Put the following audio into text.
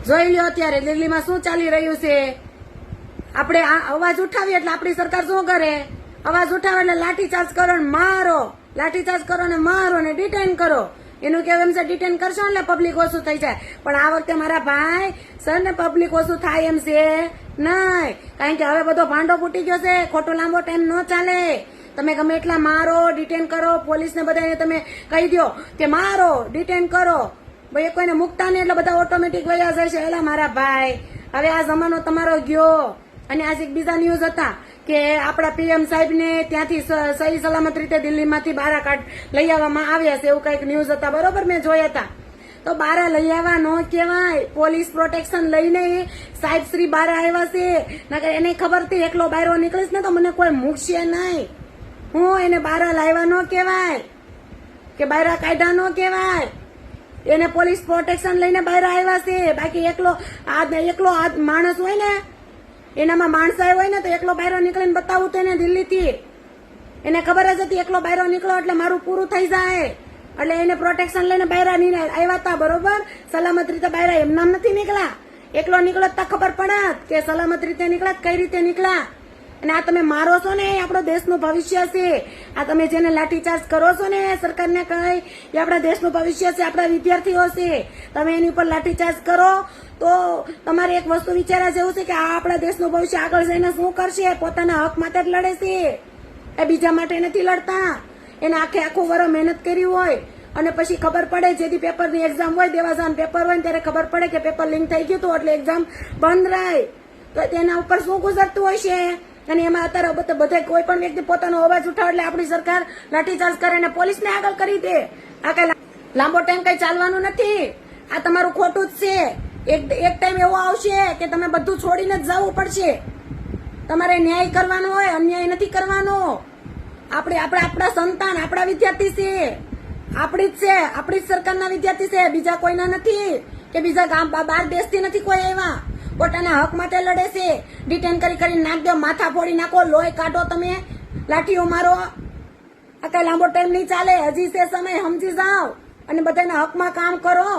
જોઈ લ્યો અત્યારે દિલ્હીમાં શું ચાલી રહ્યું છે. આપણે અવાજ ઉઠાવીએ એટલે આપણી સરકાર શું કરે? અવાજ ઉઠાવે એટલે લાઠીચાર્જ કરો ને મારો, લાઠીચાર્જ કરો ને મારો ને ડિટેન કરો. એનું કેવું એમ છે ડિટેન કરશો એટલે પબ્લિક ઓછું થઈ જાય. પણ આ વખતે મારા ભાઈ સર ને પબ્લિક ઓછું થાય એમ છે નહીં, કારણ કે હવે બધો ભાંડો ફૂટી ગયો છે. ખોટો લાંબો ટાઈમ ન ચાલે. તમે ગમે એટલા મારો, ડિટેન કરો, પોલીસને બધાને તમે કહી દો કે મારો, ડિટેન કરો, ભાઈ કોઈને મુકતા નહીં એટલે બધા ઓટોમેટિક વયા જાય છે. એલા મારા ભાઈ, હવે આ જમાનો તમારો ગયો. અને આજે એક બીજા ન્યૂઝ હતા કે આપણા પીએમ સાહેબ ને ત્યાંથી સહી સલામત રીતે દિલ્હીમાંથી બારા લઈ આવવામાં આવ્યા છે, એવું કઈક ન્યૂઝ હતા. બરોબર, મેં જોયા હતા. તો બારા લઈ આવવા ન કહેવાય. પોલીસ પ્રોટેક્શન લઈને સાહેબ શ્રી બારા આવ્યા છે. નકર એને ખબર હતી એકલો બાયરો નીકળીશ ને તો મને કોઈ મૂકશે નહીં. હું એને બારા લાવ્યા ન કહેવાય કે બાયરા કાયદા ન કહેવાય. એને પોલીસ પ્રોટેક્શન લઈને બાયરા આવ્યા છે. બાકી એકલો આ માણસ હોય ને, એનામાં માણસાઈ હોય ને તો એકલો બાયરો નીકળીને બતાવું તો એને દિલ્હીથી એને ખબર જ હતી એકલો બાયરો નીકળો એટલે મારું પૂરું થઈ જાય. એટલે એને પ્રોટેક્શન લઈને બાયરા આવ્યા હતા. બરોબર, સલામત રીતે બાયરા એમ નામ નથી નીકળ્યા. એકલો નીકળત તો ખબર પડત કે સલામત રીતે નીકળ્યા, કઈ રીતે નીકળ્યા. અને આ તમે મારો છો ને એ આપણો દેશનું ભવિષ્ય છે. આ તમે જેને લાઠીચાર્જ કરો છો ને સરકારને કઈ, એ આપણા દેશનું ભવિષ્ય છે, આપણા વિદ્યાર્થીઓ છે. તમે એની ઉપર લાઠીચાર્જ કરો તો તમારે એક વસ્તુ વિચારવા જેવું છે કે આ આપણા દેશનું ભવિષ્ય આગળ જઈને શું કરશે. પોતાના હક માટે જ લડે છે, એ બીજા માટે નથી લડતા. એને આખું વર્ષ મહેનત કરી હોય અને પછી ખબર પડે, જેથી પેપરની એક્ઝામ હોય, દેવા જવાનું પેપર હોય ત્યારે ખબર પડે કે પેપર લીક થઈ ગયું હતું એટલે એક્ઝામ બંધ રહે, તો તેના ઉપર શું ગુજરતું હોય છે. અને એમાં અત્યારે બધા કોઈ પણ વ્યક્તિ પોતાનો અવાજ ઉઠાવે એટલે આપણી સરકાર લાઠીચાર્જ કરે અને પોલીસને આગળ કરી દે. આ કઈ લાંબો ટાઈમ કઈ ચાલવાનું નથી. આ તમારું ખોટું જ છે. એક ટાઈમ એવો આવશે કે તમે બધું છોડીને જ જવું પડશે. તમારે ન્યાય કરવાનો હોય, અન્યાય નથી કરવાનો. આપણા સંતાન, આપણા વિદ્યાર્થી છે, આપણી જ છે, આપણી જ સરકારના વિદ્યાર્થી છે, બીજા કોઈના નથી કે બીજા ગામ બાર દેશથી નથી કોઈ આવ્યા. પોતાના હક માટે લડે છે. ડિટેન કરી નાખ દો, માથા ફોડી નાખો, લોહી કાઢો, તમે લાઠીઓ મારો. આ કઈ લાંબો ટાઈમ નહીં ચાલે. હજી છે સમય, સમજી જાઓ અને બધાના હકમાં કામ કરો.